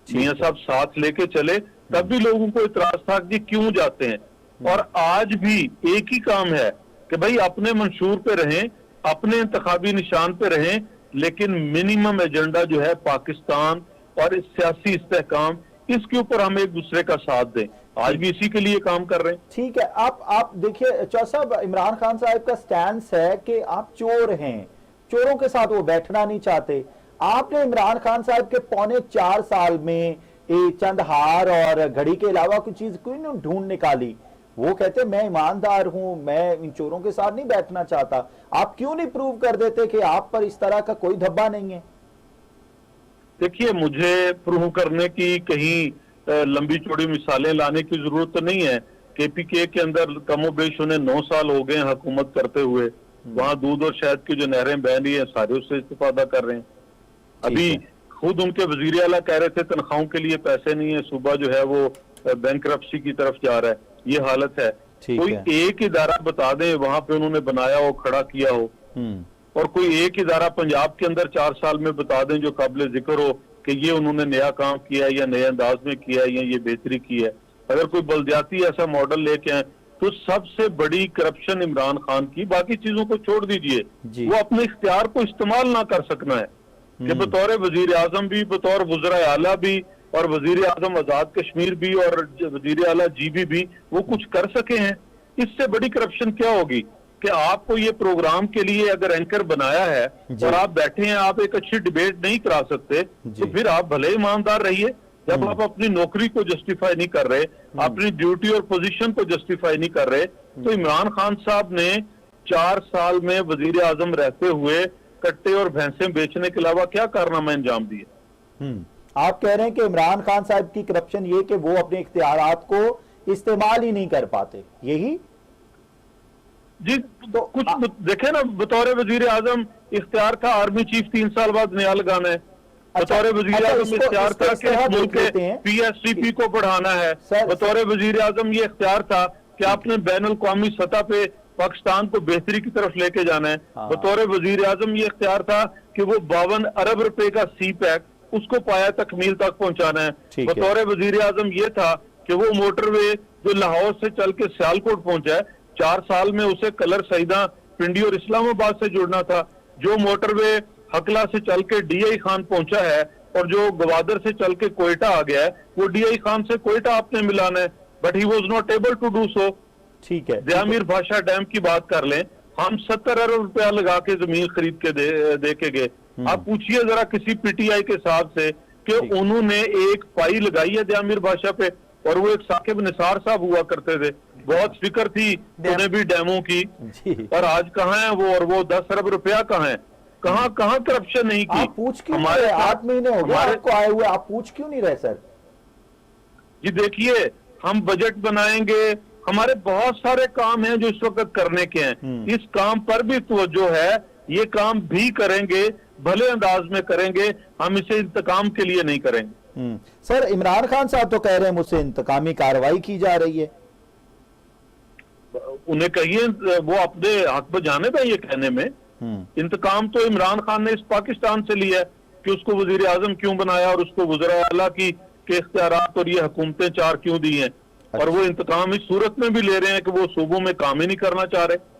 میاں صاحب ساتھ لے کے چلے, تب بھی لوگوں کو اعتراض تھا کہ کیوں جاتے ہیں. اور آج بھی ایک ہی کام ہے کہ بھائی اپنے منشور پہ رہیں, اپنے انتخابی نشان پہ رہیں, لیکن منیمم ایجنڈا جو ہے پاکستان اور سیاسی استحکام, اس کے اوپر ہم ایک دوسرے کا ساتھ دیں. آج بھی اسی کے لیے کام کر رہے ہیں. ٹھیک ہے. آپ دیکھیے چو صاحب, عمران خان صاحب کا سٹینس ہے کہ آپ چور ہیں, چوروں کے ساتھ وہ بیٹھنا نہیں چاہتے. آپ نے عمران خان صاحب کے پونے 4 سال میں چند ہار اور گھڑی کے علاوہ کوئی چیز کوئی نہیں ڈھونڈ نکالی. وہ کہتے ہیں میں ایماندار ہوں, میں ان چوروں کے ساتھ نہیں بیٹھنا چاہتا. آپ کیوں نہیں پروو کر دیتے کہ آپ پر اس طرح کا کوئی دھبا نہیں ہے؟ دیکھیے, مجھے پروو کرنے کی کہیں لمبی چوڑی مثالیں لانے کی ضرورت تو نہیں ہے. کے پی کے اندر کم و بیش انہیں 9 سال ہو گئے حکومت کرتے ہوئے. وہاں دودھ اور شہد کی جو نہریں بہ رہی ہیں سارے اس سے استفادہ کر رہے ہیں. ابھی خود ان کے وزیر اعلیٰ کہہ رہے تھے تنخواہوں کے لیے پیسے نہیں ہیں, صوبہ جو ہے وہ بینکرپسی کی طرف جا رہا ہے. یہ حالت ہے. کوئی ایک ادارہ بتا دیں وہاں پہ انہوں نے بنایا ہو, کھڑا کیا ہو, اور کوئی ایک ادارہ پنجاب کے اندر 4 سال میں بتا دیں جو قابل ذکر ہو کہ یہ انہوں نے نیا کام کیا ہے یا نئے انداز میں کیا ہے یا یہ بہتری کی ہے. اگر کوئی بلدیاتی ایسا ماڈل لے کے آئیں تو سب سے بڑی کرپشن عمران خان کی, باقی چیزوں کو چھوڑ دیجئے, وہ اپنے اختیار کو استعمال نہ کر سکنا ہے کہ بطور وزیر اعظم بھی, بطور وزراء اعلیٰ بھی, اور وزیر اعظم آزاد کشمیر بھی, اور وزیر اعلیٰ جی بی بھی وہ کچھ کر سکے ہیں. اس سے بڑی کرپشن کیا ہوگی کہ آپ کو یہ پروگرام کے لیے اگر اینکر بنایا ہے اور آپ بیٹھے ہیں, آپ ایک اچھی ڈیبیٹ نہیں کرا سکتے, تو پھر آپ بھلے ایماندار رہیے. جب آپ اپنی نوکری کو جسٹیفائی نہیں کر رہے, اپنی ڈیوٹی اور پوزیشن کو جسٹیفائی نہیں کر رہے, تو عمران خان صاحب نے 4 سال میں وزیر اعظم رہتے ہوئے کٹے اور بھینسیں بیچنے کے علاوہ کیا کارنامہ انجام دیے؟ آپ کہہ رہے ہیں کہ عمران خان صاحب کی کرپشن یہ کہ وہ اپنے اختیارات کو استعمال ہی نہیں کر پاتے, یہی؟ جی, کچھ دیکھیں نا, بطور وزیر اعظم اختیار تھا آرمی چیف 3 سال بعد نیا لگانا ہے. بطور وزیر اعظم اختیار تھا کہ ملک کے پی ایس ٹی پی کو بڑھانا ہے. بطور وزیر اعظم یہ اختیار تھا کہ آپ نے بین الاقوامی سطح پہ پاکستان کو بہتری کی طرف لے کے جانا ہے. بطور وزیر اعظم یہ اختیار تھا کہ وہ 52 ارب روپے کا سی پیک اس کو پایا تکمیل تک پہنچانا ہے. بطور وزیر اعظم یہ تھا کہ وہ موٹر وے جو لاہور سے چل کے سیالکوٹ پہنچا ہے, 4 سال میں اسے کلر سعیدہ پنڈی اور اسلام آباد سے جڑنا تھا. جو موٹر وے حقلہ سے چل کے ڈی آئی خان پہنچا ہے اور جو گوادر سے چل کے کوئٹہ آ گیا ہے, وہ ڈی آئی خان سے کوئٹہ آپ نے ملانا ہے. But he was not able to do so. ٹھیک ہے, دیامیر بھاشا ڈیم کی بات کر لیں, ہم 70 ارب روپیہ لگا کے زمین خرید کے دے کے گئے. آپ پوچھئے ذرا کسی پی ٹی آئی کے صاحب سے کہ انہوں نے ایک پائی لگائی ہے دیامیر بھاشا پہ, اور وہ ایک ثاقب نثار صاحب ہوا کرتے تھے, بہت فکر تھی انہیں بھی ڈیموں کی, اور آج کہاں ہیں وہ, اور وہ 10 ارب روپیہ کہاں ہیں, کہاں کرپشن نہیں کی. آپ پوچھ کیوں نہیں رہے, 8 مہینے ہو گئے آپ کو آئے ہوئے, آپ پوچھ کیوں نہیں رہے سر؟ جی دیکھیے, ہم بجٹ بنائیں گے, ہمارے بہت سارے کام ہیں جو اس وقت کرنے کے ہیں, اس کام پر بھی توجہ ہے, یہ کام بھی کریں گے, بھلے انداز میں کریں گے, ہم اسے انتقام کے لیے نہیں کریں گے. سر عمران خان صاحب تو کہہ رہے ہیں مجھ سے انتقامی کارروائی کی جا رہی ہے. انہیں کہیے وہ اپنے حق پہ جانب ہے یہ کہنے میں. انتقام تو عمران خان نے اس پاکستان سے لیا ہے کہ اس کو وزیر اعظم کیوں بنایا, اور اس کو وزراء اعلیٰ کی کے اختیارات اور یہ حکومتیں 4 کیوں دی ہیں, اور وہ انتقام اس صورت میں بھی لے رہے ہیں کہ وہ صوبوں میں کام ہی نہیں کرنا چاہ رہے.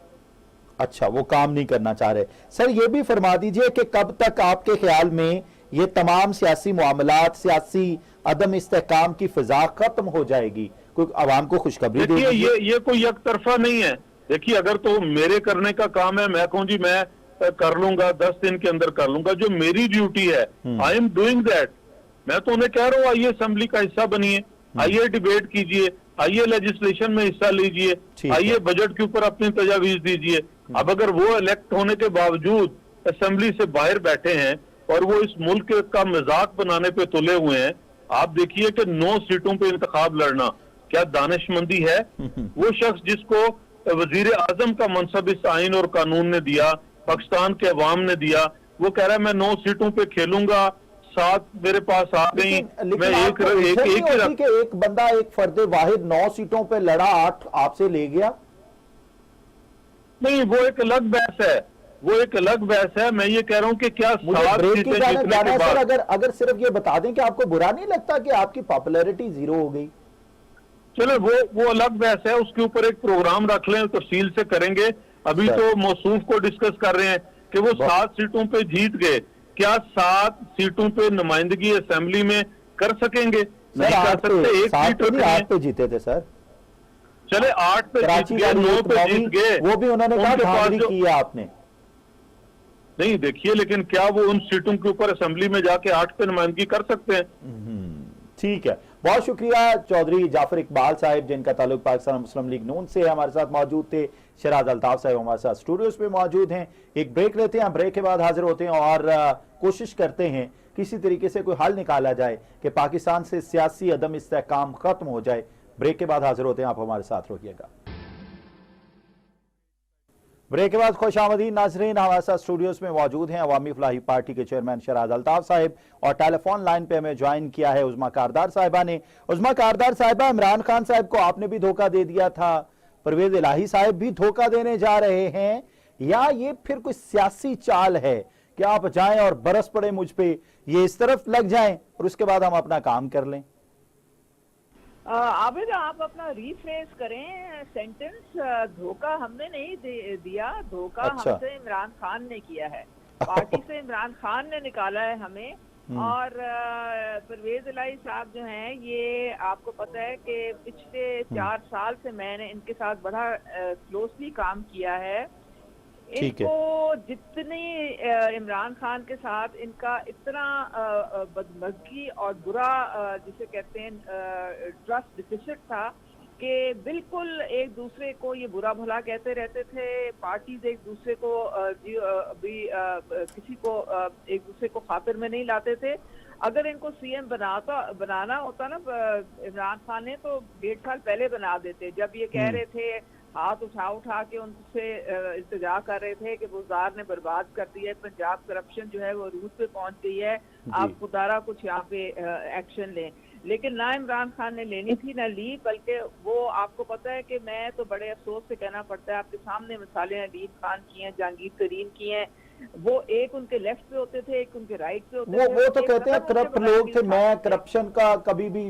اچھا, وہ کام نہیں کرنا چاہ رہے. سر یہ بھی فرما دیجئے کہ کب تک آپ کے خیال میں یہ تمام سیاسی معاملات, سیاسی عدم استحکام کی فضا ختم ہو جائے گی؟ کوئی عوام کو خوشخبری دے دیجئے. یہ کوئی یک طرفہ نہیں ہے. دیکھیے, اگر تو میرے کرنے کا کام ہے, میں کہوں جی میں کر لوں گا, 10 دن کے اندر کر لوں گا, جو میری ڈیوٹی ہے آئی ایم ڈوئنگ دیٹ. میں تو انہیں کہہ رہا ہوں آئیے اسمبلی کا حصہ بنیے, آئیے ڈیبیٹ کیجئے, آئیے لیجسلیشن میں حصہ لیجئے, آئیے بجٹ کے اوپر اپنی تجاویز دیجئے. اب اگر وہ الیکٹ ہونے کے باوجود اسمبلی سے باہر بیٹھے ہیں اور وہ اس ملک کا مذاق بنانے پہ تلے ہوئے ہیں, آپ دیکھیے کہ 9 سیٹوں پہ انتخاب لڑنا کیا دانش مندی ہے؟ وہ شخص جس کو وزیر اعظم کا منصب اس آئین اور قانون نے دیا, پاکستان کے عوام نے دیا, وہ کہہ رہا ہے میں 9 سیٹوں پہ کھیلوں گا, 7 میرے پاس آ گئی, میں ایک بندہ ایک فرد واحد 9 سیٹوں پہ لڑا, 8 آپ سے لے گیا. نہیں, وہ ایک الگ بحث ہے, وہ ایک الگ بحث ہے. میں یہ کہہ رہا ہوں کہ کیا 7 سیٹیں جیتنے کے بعد اگر صرف یہ بتا دیں کہ آپ کو برا نہیں لگتا کہ آپ کی پاپولیرٹی 0 ہو گئی. چلے وہ الگ بحث ہے, اس کے اوپر ایک پروگرام رکھ لیں, تفصیل سے کریں گے. ابھی تو موصوف کو ڈسکس کر رہے ہیں کہ وہ 7 سیٹوں پہ جیت گئے, کیا 7 سیٹوں پہ نمائندگی اسمبلی میں کر سکیں گے؟ نہیں کر سکتے. 1 سیٹ رکھ رہے ہیں. 8 پہ جیتے تھے سر. چلے 8 پہ جیت گئے, 9 پہ جیت گئے, وہ بھی انہوں نے کہا بھاگری کی ہے آپ نے. نہیں دیکھیے لیکن کیا وہ ان سیٹوں کے اوپر اسمبلی میں جا کے 8 پہ نمائندگی کر سکتے ہیں؟ ٹھیک ہے، بہت شکریہ چودھری جعفر اقبال صاحب جن کا تعلق پاکستان مسلم لیگ نون سے، ہمارے ساتھ موجود تھے۔ شیراز الطاف صاحب ہمارے ساتھ اسٹوڈیوز پہ موجود ہیں۔ ایک بریک لیتے ہیں، بریک کے بعد حاضر ہوتے ہیں اور کوشش کرتے ہیں کسی طریقے سے کوئی حل نکالا جائے کہ پاکستان سے سیاسی عدم استحکام ختم ہو جائے۔ بریک کے بعد حاضر ہوتے ہیں، آپ ہمارے ساتھ رہیے گا۔ بریک کے بعد خوش آمدید ناظرین، ہمارے ساتھ اسٹوڈیوز میں موجود ہیں عوامی فلاحی پارٹی کے چیئرمین شیراز الطاف صاحب، اور ٹیلی فون لائن پہ ہمیں جوائن کیا ہے عظمیٰ کاردار صاحبہ نے۔ عظمیٰ کاردار صاحبہ، عمران خان صاحب کو آپ نے بھی دھوکہ دے دیا تھا، پرویز الہی صاحب بھی دھوکہ دینے جا رہے ہیں، یا یہ پھر کوئی سیاسی چال ہے کہ آپ جائیں اور برس پڑے مجھ پہ، یہ اس طرف لگ جائیں اور اس کے بعد ہم اپنا کام کر لیں؟ عابد آپ اپنا ریفریز کریں سینٹنس۔ دھوکہ ہم نے نہیں دیا، دھوکہ ہم سے عمران خان نے کیا ہے، پارٹی سے عمران خان نے نکالا ہے ہمیں۔ اور پرویز الہی صاحب جو ہیں، یہ آپ کو پتہ ہے کہ پچھلے 4 سال سے میں نے ان کے ساتھ بڑا کلوزلی کام کیا ہے۔ ان کو جتنی عمران خان کے ساتھ ان کا اتنا بدمزگی اور برا جسے کہتے ہیں ٹرسٹ ڈیفیسٹ تھا کہ بالکل ایک دوسرے کو یہ برا بھلا کہتے رہتے تھے، پارٹیز ایک دوسرے کو کسی کو ایک دوسرے کو خاطر میں نہیں لاتے تھے۔ اگر ان کو سی ایم بنانا ہوتا نا عمران خان نے، تو 1.5 سال پہلے بنا دیتے۔ جب یہ کہہ رہے تھے، ہاتھ اٹھا کے ان سے التجا کر رہے تھے کہ وزار نے برباد کر دیا ہے، پنجاب کرپشن جو ہے وہ عروج پہ پہنچ گئی ہے، آپ خدارہ کچھ یہاں پہ ایکشن لیں، لیکن نہ عمران خان نے لینی تھی نہ لی، بلکہ وہ آپ کو پتہ ہے کہ میں تو بڑے افسوس سے کہنا پڑتا ہے، آپ کے سامنے مثالیں علیف خان کی ہیں، جہانگیر ترین کی ہیں، وہ ایک ان کے لیفٹ پہ ہوتے تھے، ایک ان کے رائٹ پہ ہوتے تھے۔ وہ تو کہتے ہیں کرپٹ لوگ تھے، میں کرپشن کا کبھی بھی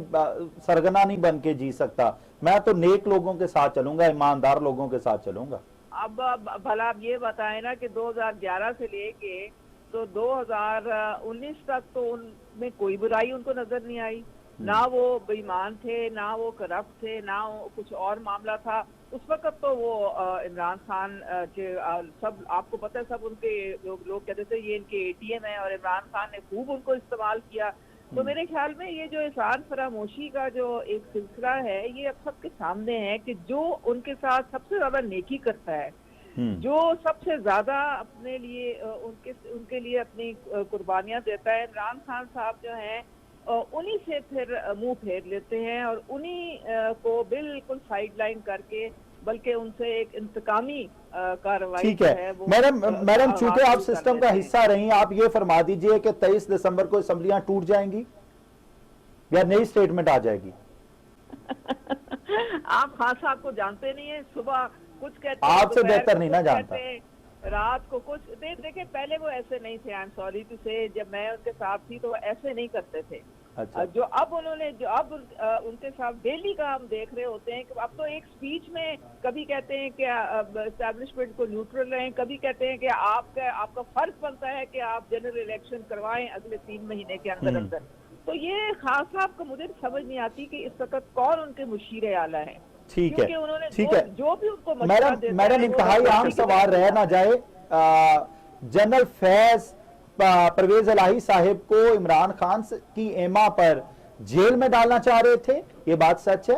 سرگنا نہیں بن کے جی سکتا، میں تو نیک لوگوں کے ساتھ چلوں گا، ایماندار لوگوں کے ساتھ چلوں گا۔ اب بھلا آپ یہ بتائیں نا کہ 2011 سے لے کے تو 2019 تک تو ان میں کوئی برائی ان کو نظر نہیں آئی، نہ وہ بے ایمان تھے، نہ وہ کرپٹ تھے، نہ وہ کچھ اور معاملہ تھا۔ اس وقت تو وہ عمران خان کے سب آپ کو پتہ ہے، سب ان کے لوگ کہتے تھے یہ ان کے اے ٹی ایم ہے، اور عمران خان نے خوب ان کو استعمال کیا۔ تو میرے خیال میں یہ جو احسان فراموشی کا جو ایک سلسلہ ہے، یہ اب سب کے سامنے ہے کہ جو ان کے ساتھ سب سے زیادہ نیکی کرتا ہے، جو سب سے زیادہ اپنے لیے ان کے لیے اپنی قربانیاں دیتا ہے، عمران خان صاحب جو ہیں انہی سے پھر منہ پھیر لیتے ہیں، اور انہی کو بالکل سائیڈ لائن کر کے بلکہ ان سے ایک انتقامی کارروائی ٹھیک ہے۔ میڈم چونکہ آپ سسٹم کا حصہ رہی، آپ یہ فرما دیجئے کہ 23 دسمبر کو اسمبلیاں ٹوٹ جائیں گی یا نئی سٹیٹمنٹ آ جائے گی؟ آپ خان صاحب کو جانتے نہیں ہیں، صبح کچھ کہتے ہیں، آپ سے بہتر نہیں نہ جانتا، رات کو کچھ دیکھیں۔ پہلے وہ ایسے نہیں تھے، آئی ایم سوری ٹو سے، جب میں ان کے ساتھ تھی تو وہ ایسے نہیں کرتے تھے۔ جو اب انہوں نے ان کے ساتھ ڈیلی کا ہم دیکھ رہے ہوتے ہیں کہ اب تو ایک سپیچ میں کبھی کہتے ہیں کہ اسٹیبلشمنٹ کو نیوٹرل رہیں، کبھی کہتے ہیں کہ آپ کا فرض بنتا ہے کہ آپ جنرل الیکشن کروائیں اگلے 3 مہینے کے اندر۔ تو یہ خان صاحب کو مجھے سمجھ نہیں آتی کہ اس وقت کون ان کے مشیر اعلیٰ ہیں۔ ٹھیک ہے، ٹھیک ہے جو بھی ان کو مشورہ دیتا ہے، میڈم انتہائی عام سوال رہ نہ جائے، جنرل فیض پرویز الہی صاحب کو عمران خان کی ایما پر جیل میں ڈالنا چاہ رہے تھے، یہ بات سچ ہے؟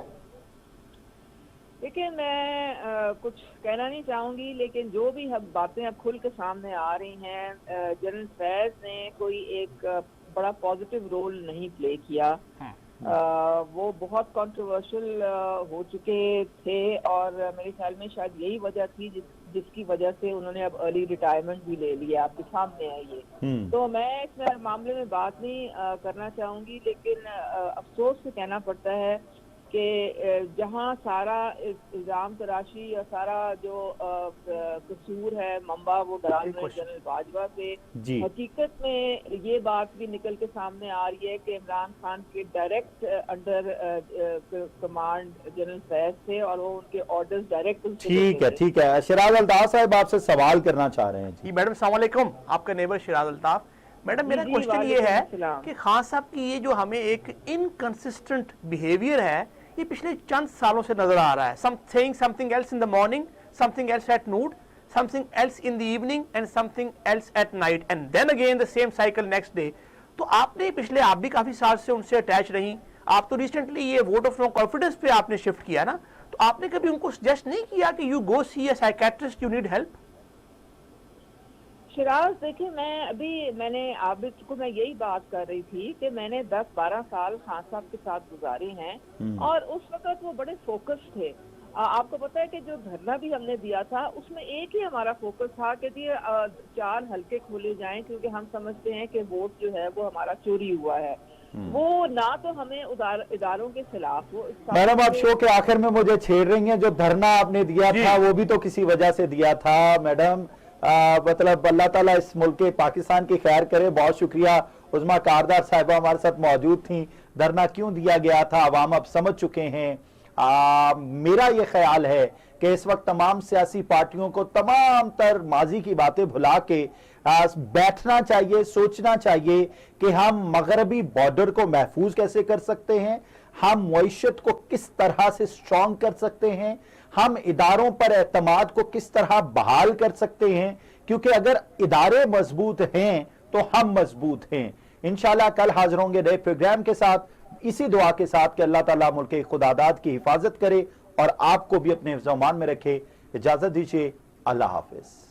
دیکھیں میں کچھ کہنا نہیں چاہوں گی، لیکن جو بھی باتیں اب کھل کے سامنے آ رہی ہیں، جنرل فیض نے کوئی ایک بڑا پازیٹیو رول نہیں پلے کیا، وہ بہت کنٹروورشل ہو چکے تھے، اور میرے خیال میں شاید یہی وجہ تھی جس کی وجہ سے انہوں نے اب ارلی ریٹائرمنٹ بھی لے لیا، آپ کے سامنے ہے یہ۔ تو میں اس معاملے میں بات نہیں کرنا چاہوں گی، لیکن افسوس سے کہنا پڑتا ہے کہ جہاں سارا الزام تراشی اور سارا جو قصور ہے منبع وہ ڈال رہے جنرل باجوہ سے، حقیقت میں یہ بات بھی نکل کے سامنے آ رہی ہے کہ عمران خان کے ڈائریکٹ انڈر کمانڈ جنرل فیض تھے، اور وہ ان کے آرڈرز ڈائریکٹ۔ ٹھیک ہے، ٹھیک ہے۔ شیراز الطاف صاحب آپ سے سوال کرنا چاہ رہے ہیں۔ جی میڈم السلام علیکم، آپ کا نیبر شیراز الطاف۔ میڈم میرا کوشچن یہ ہے کہ خان صاحب کی یہ جو ہمیں ایک انکنسسٹنٹ بیہیویئر ہے، یہ پچھلے چند سالوں سے نظر آ رہا ہے، saying something else in the morning, something else at noon, something else in the evening and something else at night and then again the same cycle next day. تو آپ نے پچھلے آپ بھی کافی سال سے ان سے اٹیچ رہیں, آپ تو ریسنٹلی یہ ووٹ آف نو کانفیڈنس پہ آپ نے شفٹ کیا نا, تو آپ نے کبھی ان کو سجیسٹ نہیں کیا کہ you go see a psychiatrist, you need help? شراز دیکھیں, میں نے آپ کو میں یہی بات کر رہی تھی کہ میں نے 10-12 سال خان صاحب کے ساتھ گزارے ہیں اور اس وقت وہ بڑے فوکس تھے. آپ کو پتا ہے کہ جو دھرنا بھی ہم نے دیا تھا اس میں ایک ہی ہمارا فوکس تھا کہ 4 حلقے کھولے جائیں, کیونکہ ہم سمجھتے ہیں کہ ووٹ جو ہے وہ ہمارا چوری ہوا ہے. وہ نہ تو ہمیں اداروں کے خلاف ہو. میڈم آپ شو کے آخر میں مجھے چھیڑ رہی ہیں, جو دھرنا آپ نے دیا تھا وہ بھی تو کسی وجہ سے دیا تھا میڈم. مطلب اللہ تعالیٰ اس ملک کے پاکستان کی خیر کرے. بہت شکریہ, عظمیٰ کاردار صاحبہ ہمارے ساتھ موجود تھیں. دھرنا کیوں دیا گیا تھا عوام اب سمجھ چکے ہیں. میرا یہ خیال ہے کہ اس وقت تمام سیاسی پارٹیوں کو تمام تر ماضی کی باتیں بھلا کے بیٹھنا چاہیے, سوچنا چاہیے کہ ہم مغربی بارڈر کو محفوظ کیسے کر سکتے ہیں, ہم معیشت کو کس طرح سے سٹرونگ کر سکتے ہیں, ہم اداروں پر اعتماد کو کس طرح بحال کر سکتے ہیں, کیونکہ اگر ادارے مضبوط ہیں تو ہم مضبوط ہیں. انشاءاللہ کل حاضر ہوں گے نئے پروگرام کے ساتھ, اسی دعا کے ساتھ کہ اللہ تعالیٰ ملک خداداد کی حفاظت کرے اور آپ کو بھی اپنے حفظ و امان میں رکھے. اجازت دیجیے, اللہ حافظ.